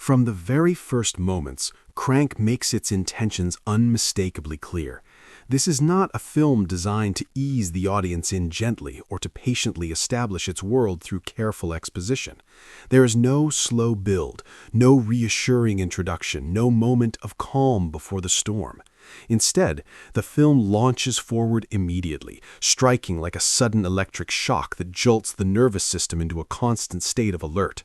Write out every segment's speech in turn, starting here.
From the very first moments, Crank makes its intentions unmistakably clear. This is not a film designed to ease the audience in gently or to patiently establish its world through careful exposition. There is no slow build, no reassuring introduction, no moment of calm before the storm. Instead, the film launches forward immediately, striking like a sudden electric shock that jolts the nervous system into a constant state of alert.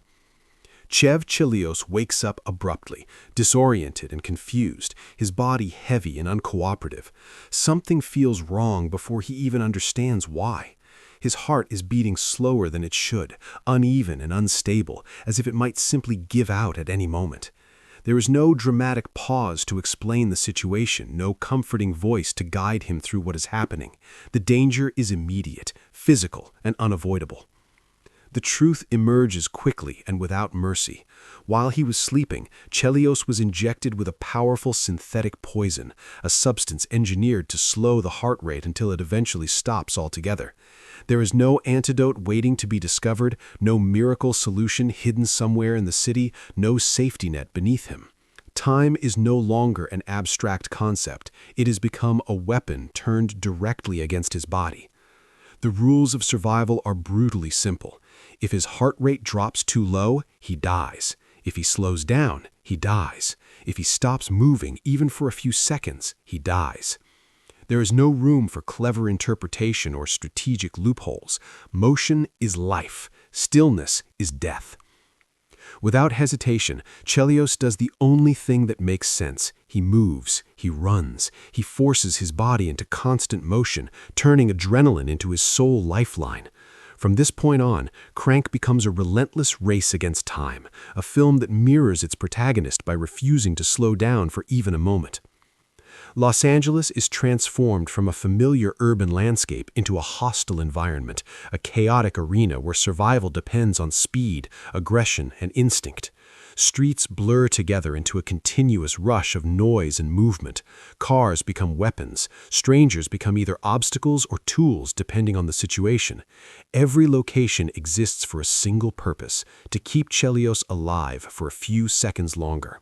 Chev Chelios wakes up abruptly, disoriented and confused, his body heavy and uncooperative. Something feels wrong before he even understands why. His heart is beating slower than it should, uneven and unstable, as if it might simply give out at any moment. There is no dramatic pause to explain the situation, no comforting voice to guide him through what is happening. The danger is immediate, physical, and unavoidable. The truth emerges quickly and without mercy. While he was sleeping, Chelios was injected with a powerful synthetic poison, a substance engineered to slow the heart rate until it eventually stops altogether. There is no antidote waiting to be discovered, no miracle solution hidden somewhere in the city, no safety net beneath him. Time is no longer an abstract concept. It has become a weapon turned directly against his body. The rules of survival are brutally simple. If his heart rate drops too low, he dies. If he slows down, he dies. If he stops moving, even for a few seconds, he dies. There is no room for clever interpretation or strategic loopholes. Motion is life. Stillness is death. Without hesitation, Chelios does the only thing that makes sense. He moves, he runs, he forces his body into constant motion, turning adrenaline into his sole lifeline. From this point on, Crank becomes a relentless race against time, a film that mirrors its protagonist by refusing to slow down for even a moment. Los Angeles is transformed from a familiar urban landscape into a hostile environment, a chaotic arena where survival depends on speed, aggression, and instinct. Streets blur together into a continuous rush of noise and movement. Cars become weapons. Strangers become either obstacles or tools depending on the situation. Every location exists for a single purpose: to keep Chelios alive for a few seconds longer.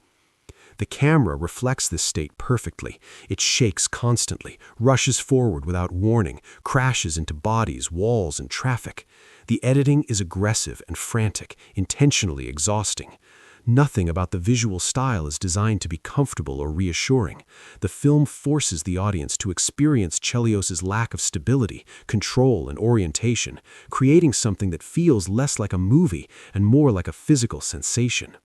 The camera reflects this state perfectly. It shakes constantly, rushes forward without warning, crashes into bodies, walls, and traffic. The editing is aggressive and frantic, intentionally exhausting. Nothing about the visual style is designed to be comfortable or reassuring. The film forces the audience to experience Chelios' lack of stability, control, and orientation, creating something that feels less like a movie and more like a physical sensation.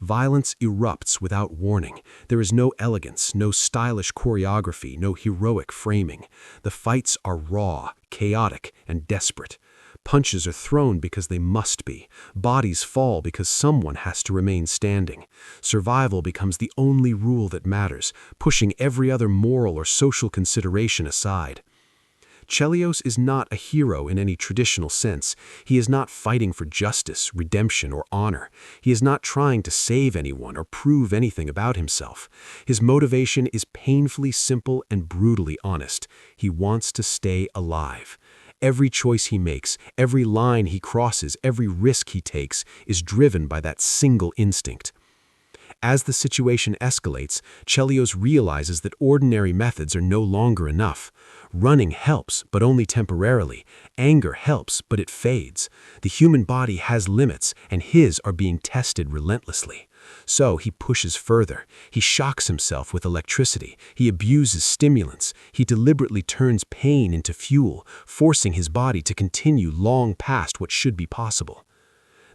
Violence erupts without warning. There is no elegance, no stylish choreography, no heroic framing. The fights are raw, chaotic, and desperate. Punches are thrown because they must be. Bodies fall because someone has to remain standing. Survival becomes the only rule that matters, pushing every other moral or social consideration aside. Chelios is not a hero in any traditional sense. He is not fighting for justice, redemption, or honor. He is not trying to save anyone or prove anything about himself. His motivation is painfully simple and brutally honest. He wants to stay alive. Every choice he makes, every line he crosses, every risk he takes is driven by that single instinct. As the situation escalates, Chelios realizes that ordinary methods are no longer enough. Running helps, but only temporarily. Anger helps, but it fades. The human body has limits, and his are being tested relentlessly. So he pushes further. He shocks himself with electricity. He abuses stimulants. He deliberately turns pain into fuel, forcing his body to continue long past what should be possible.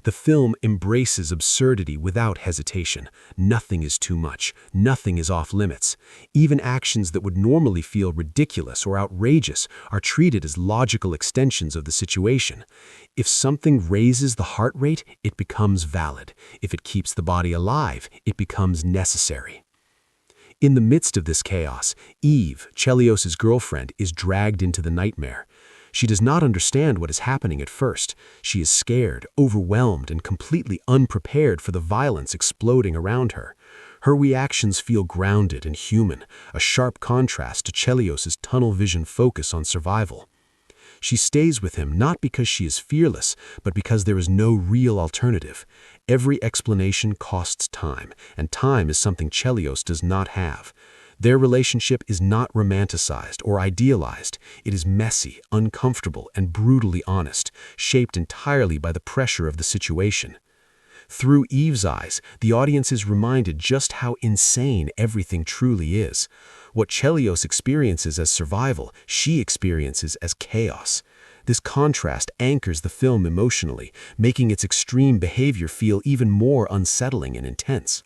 The film embraces absurdity without hesitation. Nothing is too much. Nothing is off limits. Even actions that would normally feel ridiculous or outrageous are treated as logical extensions of the situation. If something raises the heart rate, it becomes valid. If it keeps the body alive, it becomes necessary. In the midst of this chaos, Eve, Chelios' girlfriend, is dragged into the nightmare. She does not understand what is happening at first. She is scared, overwhelmed, and completely unprepared for the violence exploding around her. Her reactions feel grounded and human, a sharp contrast to Chelios' tunnel vision focus on survival. She stays with him not because she is fearless, but because there is no real alternative. Every explanation costs time, and time is something Chelios does not have. Their relationship is not romanticized or idealized. It is messy, uncomfortable, and brutally honest, shaped entirely by the pressure of the situation. Through Eve's eyes, the audience is reminded just how insane everything truly is. What Chelios experiences as survival, she experiences as chaos. This contrast anchors the film emotionally, making its extreme behavior feel even more unsettling and intense.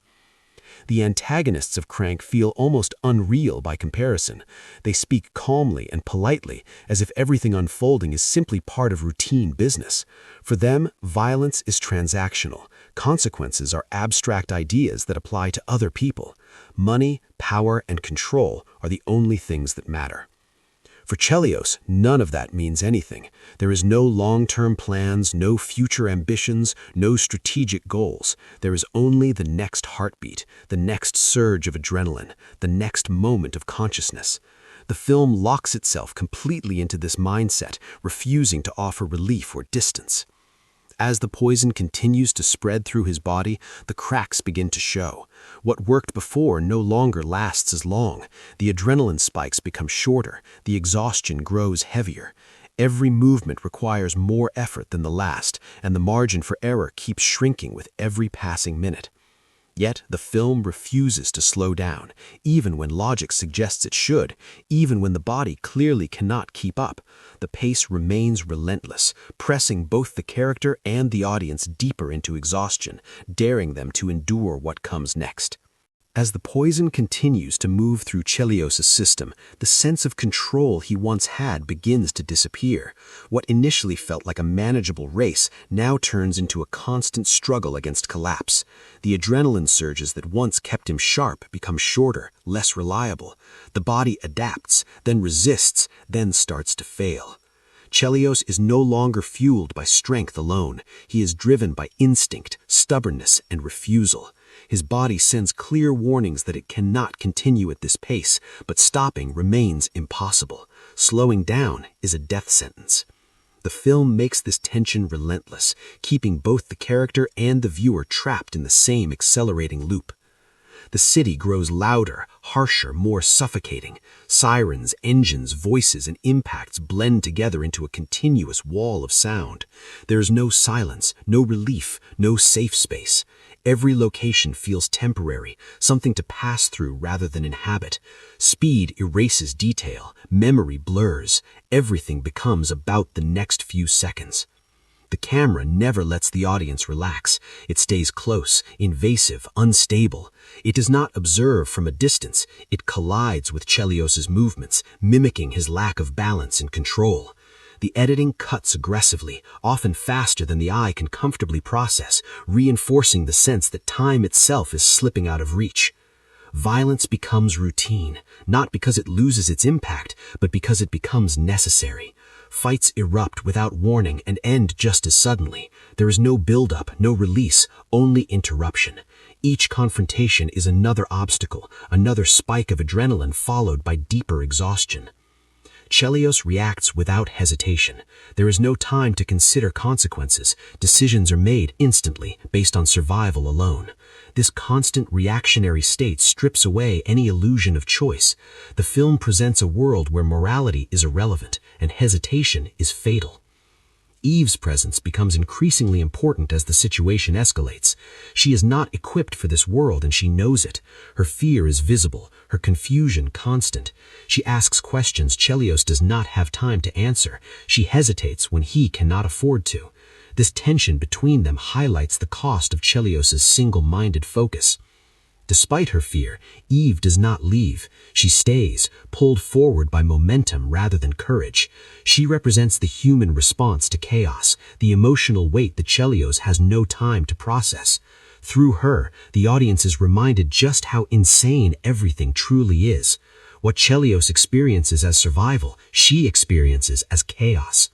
The antagonists of Crank feel almost unreal by comparison. They speak calmly and politely, as if everything unfolding is simply part of routine business. For them, violence is transactional. Consequences are abstract ideas that apply to other people. Money, power, and control are the only things that matter. For Chelios, none of that means anything. There is no long-term plans, no future ambitions, no strategic goals. There is only the next heartbeat, the next surge of adrenaline, the next moment of consciousness. The film locks itself completely into this mindset, refusing to offer relief or distance. As the poison continues to spread through his body, the cracks begin to show. What worked before no longer lasts as long. The adrenaline spikes become shorter. The exhaustion grows heavier. Every movement requires more effort than the last, and the margin for error keeps shrinking with every passing minute. Yet the film refuses to slow down, even when logic suggests it should, even when the body clearly cannot keep up. The pace remains relentless, pressing both the character and the audience deeper into exhaustion, daring them to endure what comes next. As the poison continues to move through Chelios' system, the sense of control he once had begins to disappear. What initially felt like a manageable race now turns into a constant struggle against collapse. The adrenaline surges that once kept him sharp become shorter, less reliable. The body adapts, then resists, then starts to fail. Chelios is no longer fueled by strength alone. He is driven by instinct, stubbornness, and refusal. His body sends clear warnings that it cannot continue at this pace, but stopping remains impossible. Slowing down is a death sentence. The film makes this tension relentless, keeping both the character and the viewer trapped in the same accelerating loop. The city grows louder, harsher, more suffocating. Sirens, engines, voices, and impacts blend together into a continuous wall of sound. There is no silence, no relief, no safe space. Every location feels temporary, something to pass through rather than inhabit. Speed erases detail, memory blurs. Everything becomes about the next few seconds. The camera never lets the audience relax. It stays close, invasive, unstable. It does not observe from a distance. It collides with Chelios' movements, mimicking his lack of balance and control. The editing cuts aggressively, often faster than the eye can comfortably process, reinforcing the sense that time itself is slipping out of reach. Violence becomes routine, not because it loses its impact, but because it becomes necessary. Fights erupt without warning and end just as suddenly. There is no build-up, no release, only interruption. Each confrontation is another obstacle, another spike of adrenaline followed by deeper exhaustion. Chelios reacts without hesitation. There is no time to consider consequences. Decisions are made instantly, based on survival alone. This constant reactionary state strips away any illusion of choice. The film presents a world where morality is irrelevant and hesitation is fatal. Eve's presence becomes increasingly important as the situation escalates. She is not equipped for this world and she knows it. Her fear is visible, her confusion constant. She asks questions Chelios does not have time to answer. She hesitates when he cannot afford to. This tension between them highlights the cost of Chelios' single-minded focus. Despite her fear, Eve does not leave. She stays, pulled forward by momentum rather than courage. She represents the human response to chaos, the emotional weight that Chelios has no time to process. Through her, the audience is reminded just how insane everything truly is. What Chelios experiences as survival, she experiences as chaos.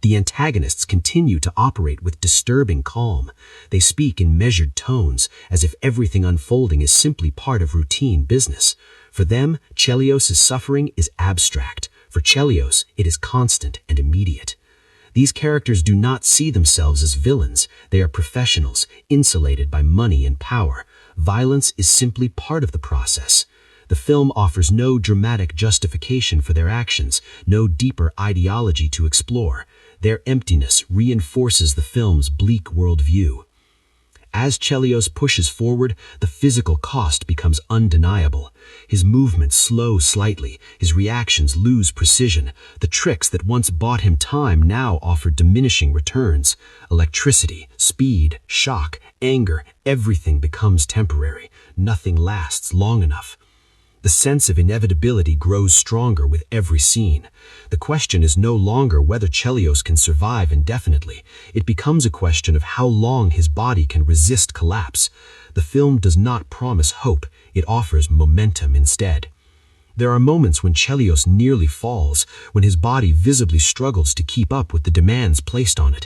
The antagonists continue to operate with disturbing calm. They speak in measured tones, as if everything unfolding is simply part of routine business. For them, Chelios' suffering is abstract. For Chelios, it is constant and immediate. These characters do not see themselves as villains. They are professionals, insulated by money and power. Violence is simply part of the process. The film offers no dramatic justification for their actions, no deeper ideology to explore. Their emptiness reinforces the film's bleak worldview. As Chelios pushes forward, the physical cost becomes undeniable. His movements slow slightly, his reactions lose precision. The tricks that once bought him time now offer diminishing returns. Electricity, speed, shock, anger, everything becomes temporary. Nothing lasts long enough. The sense of inevitability grows stronger with every scene. The question is no longer whether Chelios can survive indefinitely. It becomes a question of how long his body can resist collapse. The film does not promise hope, it offers momentum instead. There are moments when Chelios nearly falls, when his body visibly struggles to keep up with the demands placed on it.